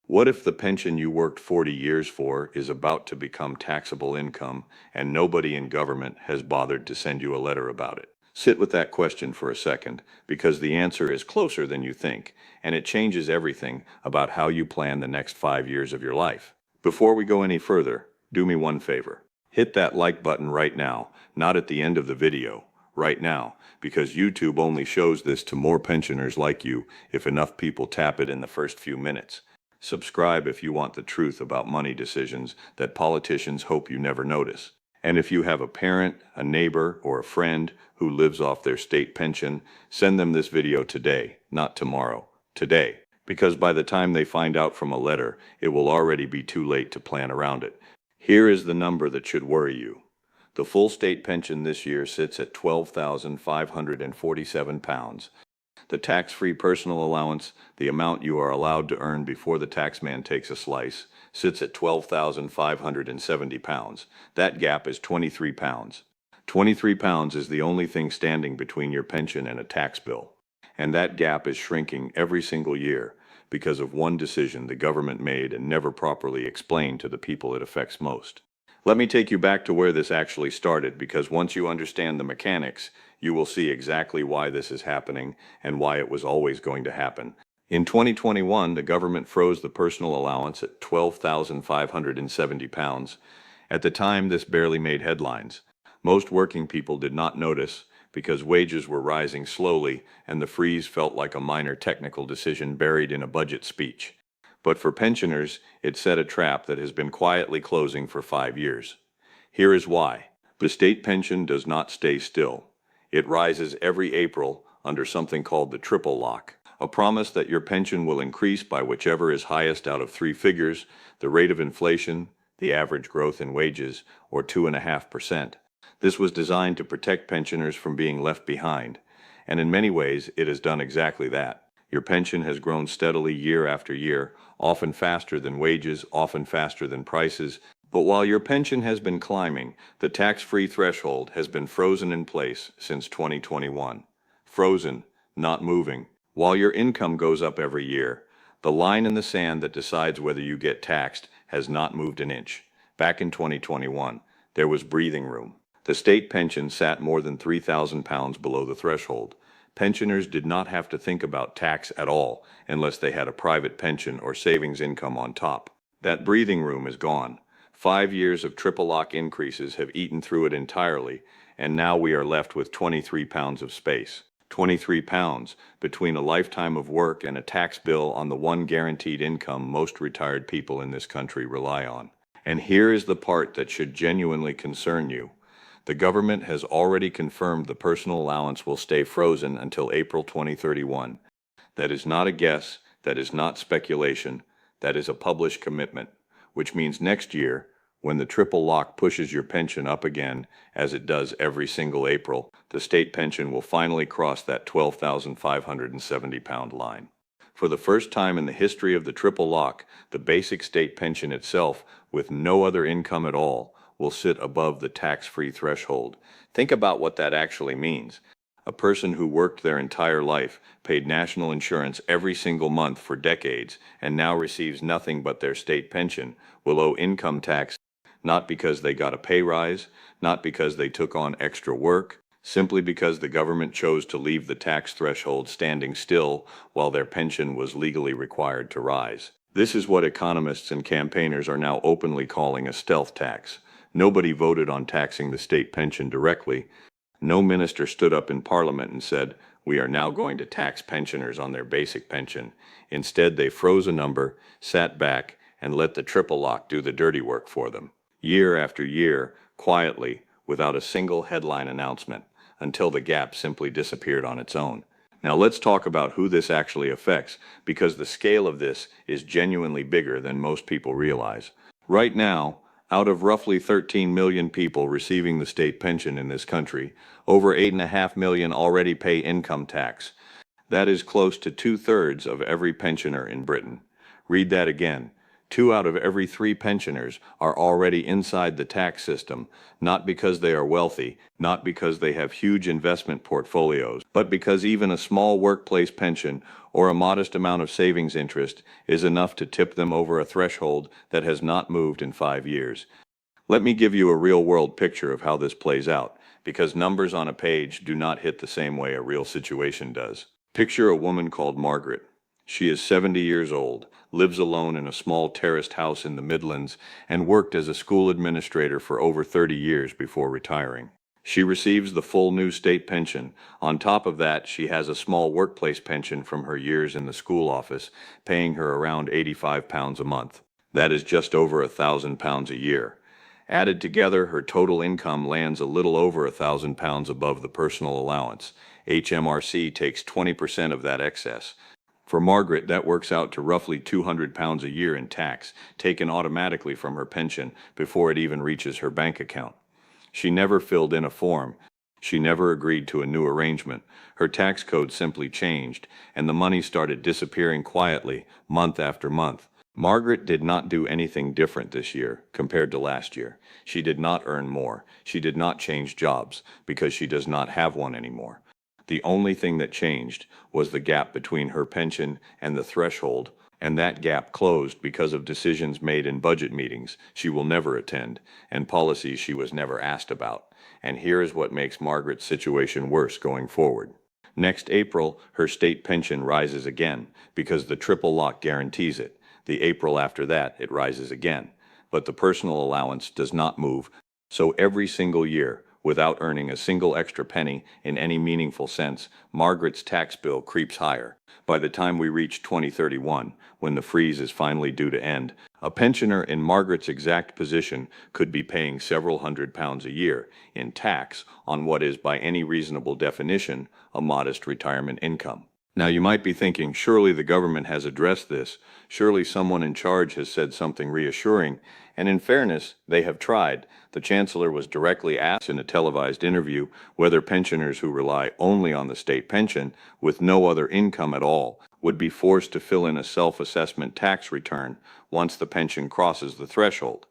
What if the pension you worked 40 years for is about to become taxable income and nobody in government has bothered to send you a letter about it? Sit with that question for a second, because the answer is closer than you think, and it changes everything about how you plan the next 5 years of your life. Before we go any further, do me one favor. Hit that like button right now, not at the end of the video, right now, because YouTube only shows this to more pensioners like you if enough people tap it in the first few minutes. Subscribe if you want the truth about money decisions that politicians hope you never notice. And if you have a parent, a neighbor, or a friend who lives off their state pension, send them this video today, not tomorrow, today. Because by the time they find out from a letter, it will already be too late to plan around it. Here is the number that should worry you. The full state pension this year sits at £12,547. The tax-free personal allowance, the amount you are allowed to earn before the taxman takes a slice, sits at £12,570. That gap is £23. £23 is the only thing standing between your pension and a tax bill. And that gap is shrinking every single year because of one decision the government made and never properly explained to the people it affects most. Let me take you back to where this actually started, because once you understand the mechanics, you will see exactly why this is happening and why it was always going to happen. In 2021, the government froze the personal allowance at £12,570. At the time, this barely made headlines. Most working people did not notice because wages were rising slowly and the freeze felt like a minor technical decision buried in a budget speech. But for pensioners, it set a trap that has been quietly closing for 5 years. Here is why. The state pension does not stay still. It rises every April under something called the triple lock, a promise that your pension will increase by whichever is highest out of three figures, the rate of inflation, the average growth in wages, or 2.5%. This was designed to protect pensioners from being left behind, and in many ways it has done exactly that. Your pension has grown steadily year after year, often faster than wages, often faster than prices. But while your pension has been climbing, the tax-free threshold has been frozen in place since 2021. Frozen, not moving. While your income goes up every year, the line in the sand that decides whether you get taxed has not moved an inch. Back in 2021, there was breathing room. The state pension sat more than £3,000 below the threshold. Pensioners did not have to think about tax at all unless they had a private pension or savings income on top. That breathing room is gone. 5 years of triple lock increases have eaten through it entirely, and now we are left with £23 of space. £23 between a lifetime of work and a tax bill on the one guaranteed income most retired people in this country rely on. And here is the part that should genuinely concern you. The government has already confirmed the personal allowance will stay frozen until April 2031. That is not a guess, that is not speculation, that is a published commitment, which means next year, when the triple lock pushes your pension up again, as it does every single April, the state pension will finally cross that £12,570 line. For the first time in the history of the triple lock, the basic state pension itself, with no other income at all, will sit above the tax-free threshold. Think about what that actually means. A person who worked their entire life, paid national insurance every single month for decades, and now receives nothing but their state pension, will owe income tax, not because they got a pay rise, not because they took on extra work, simply because the government chose to leave the tax threshold standing still while their pension was legally required to rise. This is what economists and campaigners are now openly calling a stealth tax. Nobody voted on taxing the state pension directly. No minister stood up in Parliament and said, "We are now going to tax pensioners on their basic pension." Instead, they froze a number, sat back, and let the triple lock do the dirty work for them. Year after year, quietly, without a single headline announcement, until the gap simply disappeared on its own. Now let's talk about who this actually affects, because the scale of this is genuinely bigger than most people realize. Right now, out of roughly 13 million people receiving the state pension in this country, over 8.5 million already pay income tax. That is close to 2/3 of every pensioner in Britain. Read that again. 2 out of every 3 pensioners are already inside the tax system, not because they are wealthy, not because they have huge investment portfolios, but because even a small workplace pension or a modest amount of savings interest is enough to tip them over a threshold that has not moved in 5 years. Let me give you a real-world picture of how this plays out, because numbers on a page do not hit the same way a real situation does. Picture a woman called Margaret. She is 70 years old, lives alone in a small terraced house in the Midlands, and worked as a school administrator for over 30 years before retiring. She receives the full new state pension. On top of that, she has a small workplace pension from her years in the school office, paying her around £85 a month. That is just over £1,000 a year. Added together, her total income lands a little over £1,000 above the personal allowance. HMRC takes 20% of that excess. For Margaret, that works out to roughly £200 a year in tax, taken automatically from her pension before it even reaches her bank account. She never filled in a form. She never agreed to a new arrangement. Her tax code simply changed, and the money started disappearing quietly, month after month. Margaret did not do anything different this year compared to last year. She did not earn more. She did not change jobs because she does not have one anymore. The only thing that changed was the gap between her pension and the threshold, and that gap closed because of decisions made in budget meetings she will never attend and policies she was never asked about. And here is what makes Margaret's situation worse going forward. Next April, her state pension rises again because the triple lock guarantees it. The April after that, it rises again. But the personal allowance does not move. So every single year, without earning a single extra penny in any meaningful sense, Margaret's tax bill creeps higher. By the time we reach 2031, when the freeze is finally due to end, a pensioner in Margaret's exact position could be paying several £100s a year in tax on what is, by any reasonable definition, a modest retirement income. Now you might be thinking, surely the government has addressed this, surely someone in charge has said something reassuring, and in fairness, they have tried. The Chancellor was directly asked in a televised interview whether pensioners who rely only on the state pension, with no other income at all, would be forced to fill in a self-assessment tax return once the pension crosses the threshold.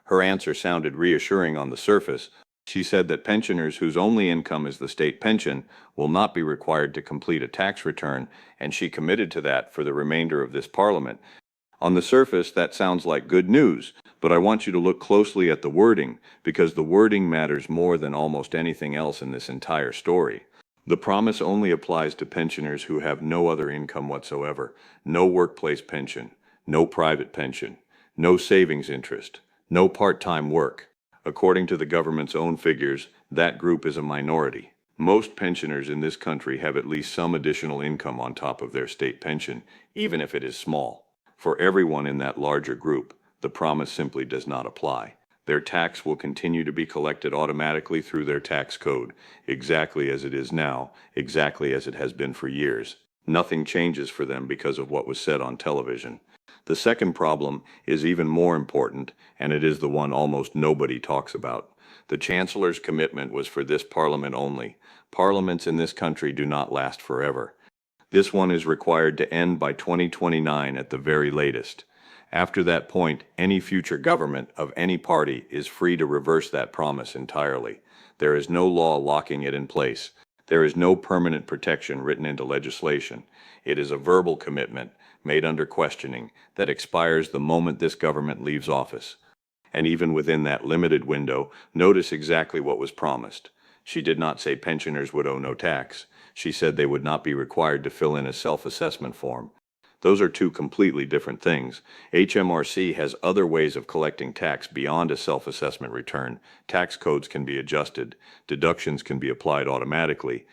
Her answer sounded reassuring on the surface. She said that pensioners whose only income is the state pension will not be required to complete a tax return, and she committed to that for the remainder of this Parliament. On the surface, that sounds like good news, but I want you to look closely at the wording, because the wording matters more than almost anything else in this entire story. The promise only applies to pensioners who have no other income whatsoever, no workplace pension, no private pension, no savings interest, no part-time work. According to the government's own figures, that group is a minority. Most pensioners in this country have at least some additional income on top of their state pension, even if it is small. For everyone in that larger group, the promise simply does not apply. Their tax will continue to be collected automatically through their tax code, exactly as it is now, exactly as it has been for years. Nothing changes for them because of what was said on television. The second problem is even more important, and it is the one almost nobody talks about. The Chancellor's commitment was for this Parliament only. Parliaments in this country do not last forever. This one is required to end by 2029 at the very latest. After that point, any future government of any party is free to reverse that promise entirely. There is no law locking it in place. There is no permanent protection written into legislation. It is a verbal commitment made under questioning that expires the moment this government leaves office. And even within that limited window, notice exactly what was promised. She did not say pensioners would owe no tax. She said they would not be required to fill in a self-assessment form. Those are two completely different things. HMRC has other ways of collecting tax beyond a self-assessment return. Tax codes can be adjusted. Deductions can be applied automatically.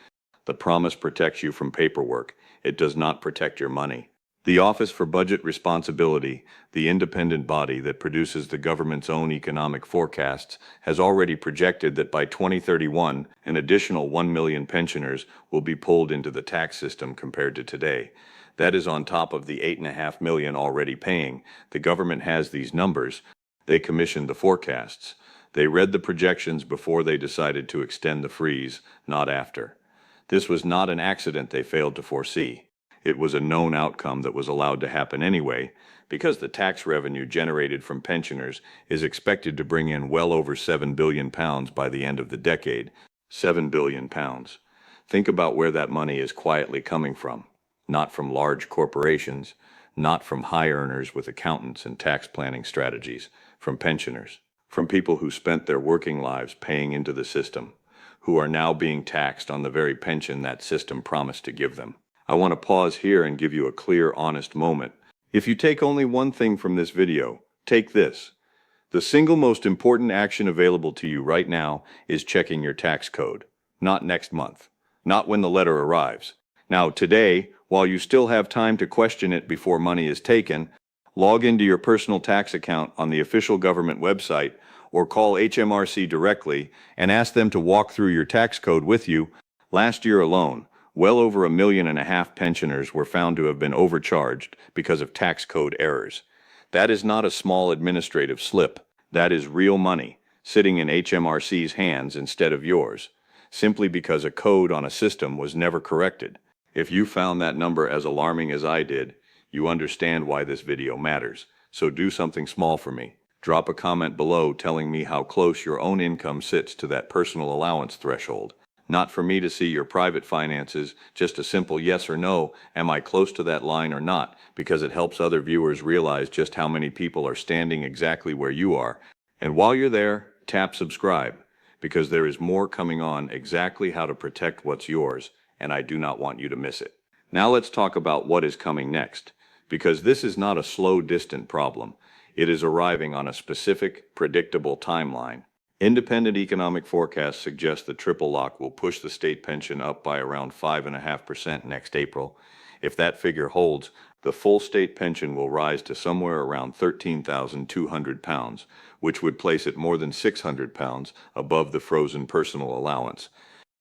The promise protects you from paperwork. It does not protect your money. The Office for Budget Responsibility, the independent body that produces the government's own economic forecasts, has already projected that by 2031, an additional 1 million pensioners will be pulled into the tax system compared to today. That is on top of the 8.5 million already paying. The government has these numbers. They commissioned the forecasts. They read the projections before they decided to extend the freeze, not after. This was not an accident they failed to foresee. It was a known outcome that was allowed to happen anyway, because the tax revenue generated from pensioners is expected to bring in well over £7 billion by the end of the decade. £7 billion. Think about where that money is quietly coming from. Not from large corporations, not from high earners with accountants and tax planning strategies, from pensioners, from people who spent their working lives paying into the system, who are now being taxed on the very pension that system promised to give them. I want to pause here and give you a clear, honest moment. If you take only one thing from this video, take this. The single most important action available to you right now is checking your tax code. Not next month. Not when the letter arrives. Now, today, while you still have time to question it before money is taken, log into your personal tax account on the official government website or call HMRC directly and ask them to walk through your tax code with you. Last year alone, well over 1.5 million pensioners were found to have been overcharged because of tax code errors. That is not a small administrative slip. That is real money, sitting in HMRC's hands instead of yours, simply because a code on a system was never corrected. If you found that number as alarming as I did, you understand why this video matters. So do something small for me. Drop a comment below telling me how close your own income sits to that personal allowance threshold. Not for me to see your private finances, just a simple yes or no, am I close to that line or not, because it helps other viewers realize just how many people are standing exactly where you are. And while you're there, tap subscribe, because there is more coming on exactly how to protect what's yours, and I do not want you to miss it. Now let's talk about what is coming next, because this is not a slow, distant problem. It is arriving on a specific, predictable timeline. Independent economic forecasts suggest the triple lock will push the state pension up by around 5.5% next April. If that figure holds, the full state pension will rise to somewhere around £13,200, which would place it more than £600 above the frozen personal allowance.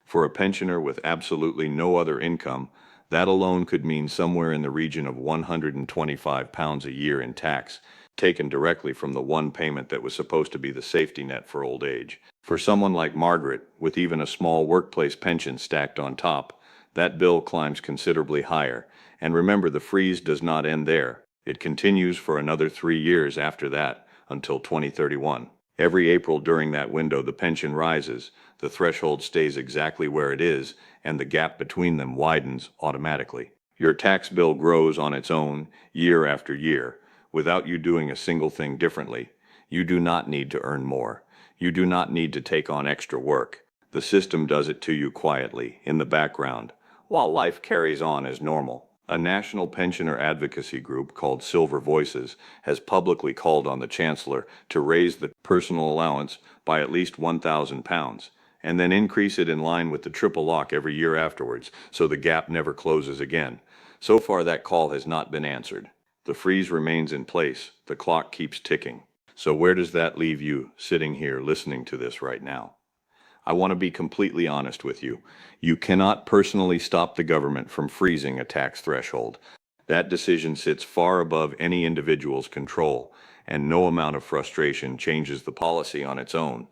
For a pensioner with absolutely no other income, that alone could mean somewhere in the region of £125 a year in tax, taken directly from the one payment that was supposed to be the safety net for old age. For someone like Margaret, with even a small workplace pension stacked on top, that bill climbs considerably higher. And remember, the freeze does not end there. It continues for another 3 years after that, until 2031. Every April during that window, the pension rises, the threshold stays exactly where it is, and the gap between them widens automatically. Your tax bill grows on its own, year after year, without you doing a single thing differently. You do not need to earn more. You do not need to take on extra work. The system does it to you quietly, in the background, while life carries on as normal. A national pensioner advocacy group called Silver Voices has publicly called on the Chancellor to raise the personal allowance by at least £1,000, and then increase it in line with the triple lock every year afterwards, so the gap never closes again. So far, that call has not been answered. The freeze remains in place. The clock keeps ticking. So where does that leave you, sitting here listening to this right now? I want to be completely honest with you. You cannot personally stop the government from freezing a tax threshold. That decision sits far above any individual's control, and no amount of frustration changes the policy on its own.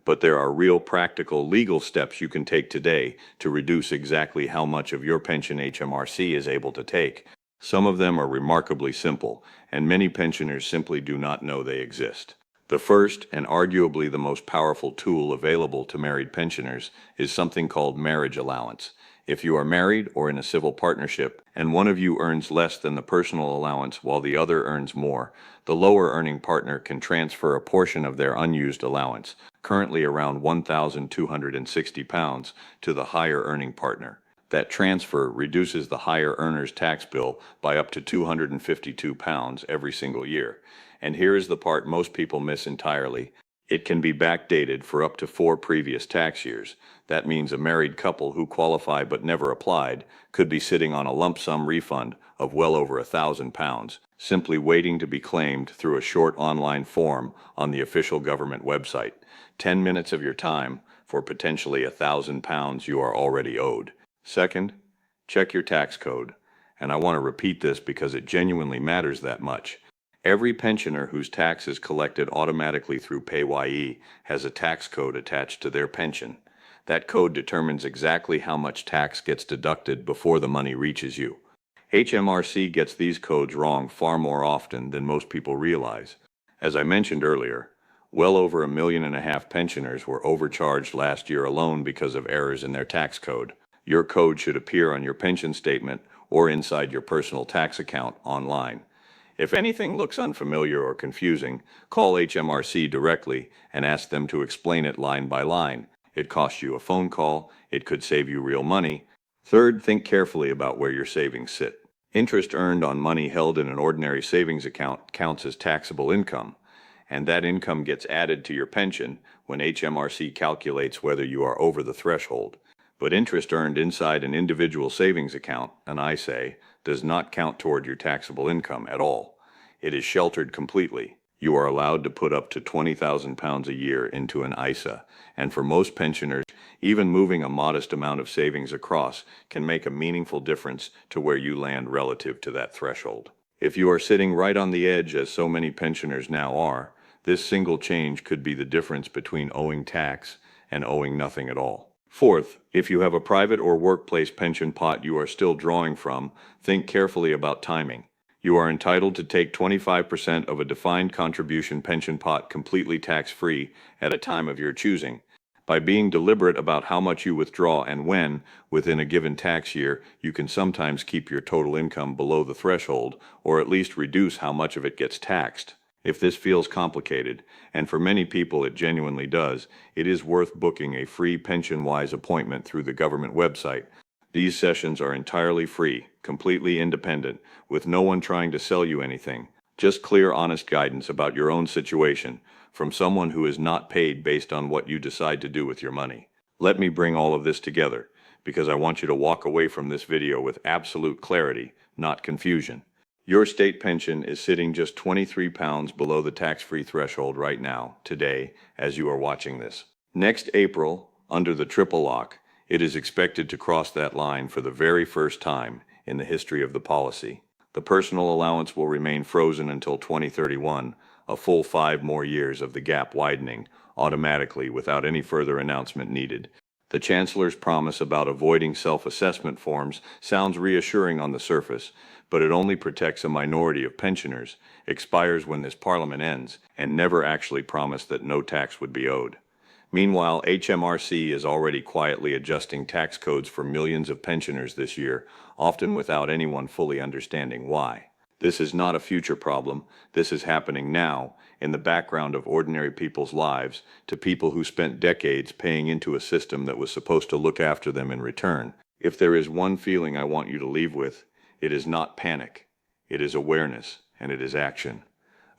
But there are real practical legal steps you can take today to reduce exactly how much of your pension HMRC is able to take. Some of them are remarkably simple, and many pensioners simply do not know they exist. The first, and arguably the most powerful tool available to married pensioners, is something called marriage allowance. If you are married or in a civil partnership, and one of you earns less than the personal allowance while the other earns more, the lower earning partner can transfer a portion of their unused allowance, currently around £1,260, to the higher earning partner. That transfer reduces the higher earner's tax bill by up to £252 every single year. And here is the part most people miss entirely. It can be backdated for up to 4 previous tax years. That means a married couple who qualify but never applied could be sitting on a lump sum refund of well over £1,000, simply waiting to be claimed through a short online form on the official government website. 10 minutes of your time for potentially £1,000 you are already owed. Second, check your tax code. And I want to repeat this because it genuinely matters that much. Every pensioner whose tax is collected automatically through PayYE has a tax code attached to their pension. That code determines exactly how much tax gets deducted before the money reaches you. HMRC gets these codes wrong far more often than most people realize. As I mentioned earlier, well over 1.5 million pensioners were overcharged last year alone because of errors in their tax code. Your code should appear on your pension statement or inside your personal tax account online. If anything looks unfamiliar or confusing, call HMRC directly and ask them to explain it line by line. It costs you a phone call. It could save you real money. Third, think carefully about where your savings sit. Interest earned on money held in an ordinary savings account counts as taxable income, and that income gets added to your pension when HMRC calculates whether you are over the threshold. But interest earned inside an individual savings account, an ISA, does not count toward your taxable income at all. It is sheltered completely. You are allowed to put up to £20,000 a year into an ISA, and for most pensioners, even moving a modest amount of savings across can make a meaningful difference to where you land relative to that threshold. If you are sitting right on the edge, as so many pensioners now are, this single change could be the difference between owing tax and owing nothing at all. Fourth, if you have a private or workplace pension pot you are still drawing from, think carefully about timing. You are entitled to take 25% of a defined contribution pension pot completely tax-free at a time of your choosing. By being deliberate about how much you withdraw and when, within a given tax year, you can sometimes keep your total income below the threshold, or at least reduce how much of it gets taxed. If this feels complicated, and for many people it genuinely does, it is worth booking a free PensionWise appointment through the government website. These sessions are entirely free, completely independent, with no one trying to sell you anything. Just clear, honest guidance about your own situation from someone who is not paid based on what you decide to do with your money. Let me bring all of this together, because I want you to walk away from this video with absolute clarity, not confusion. Your state pension is sitting just £23 below the tax-free threshold right now, today, as you are watching this. Next April, under the triple lock, it is expected to cross that line for the very first time in the history of the policy. The personal allowance will remain frozen until 2031, a full 5 more years of the gap widening automatically without any further announcement needed. The Chancellor's promise about avoiding self-assessment forms sounds reassuring on the surface, but it only protects a minority of pensioners, expires when this Parliament ends, and never actually promised that no tax would be owed. Meanwhile, HMRC is already quietly adjusting tax codes for millions of pensioners this year, often without anyone fully understanding why. This is not a future problem. This is happening now, in the background of ordinary people's lives, to people who spent decades paying into a system that was supposed to look after them in return. If there is one feeling I want you to leave with, it is not panic. It is awareness, and it is action.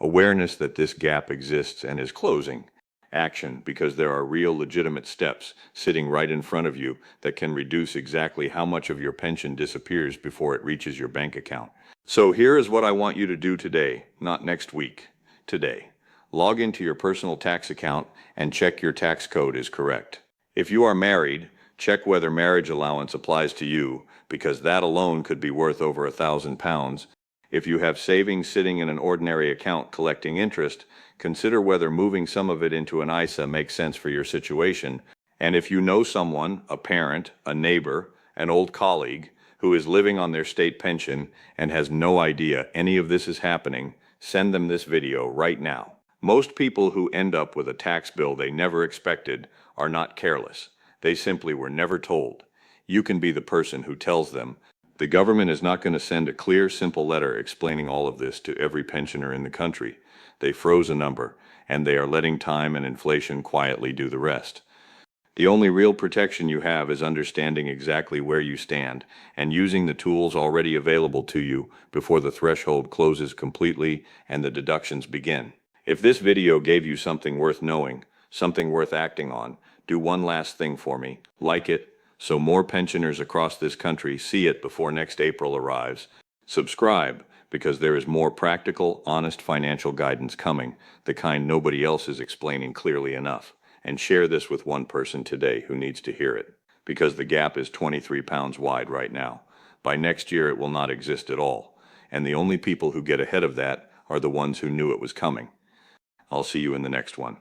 Awareness that this gap exists and is closing. Action, because there are real legitimate steps sitting right in front of you that can reduce exactly how much of your pension disappears before it reaches your bank account. So here is what I want you to do today, not next week, today. Log into your personal tax account and check your tax code is correct. If you are married, check whether marriage allowance applies to you, because that alone could be worth over £1,000. If you have savings sitting in an ordinary account collecting interest, consider whether moving some of it into an ISA makes sense for your situation. And if you know someone, a parent, a neighbor, an old colleague, who is living on their state pension and has no idea any of this is happening, send them this video right now. Most people who end up with a tax bill they never expected are not careless. They simply were never told. You can be the person who tells them. The government is not going to send a clear, simple letter explaining all of this to every pensioner in the country. They froze a number, and they are letting time and inflation quietly do the rest. The only real protection you have is understanding exactly where you stand and using the tools already available to you before the threshold closes completely and the deductions begin. If this video gave you something worth knowing, something worth acting on, do one last thing for me. Like it, so more pensioners across this country see it before next April arrives. Subscribe, because there is more practical, honest financial guidance coming, the kind nobody else is explaining clearly enough. And share this with one person today who needs to hear it, because the gap is £23 wide right now. By next year, it will not exist at all, and the only people who get ahead of that are the ones who knew it was coming. I'll see you in the next one.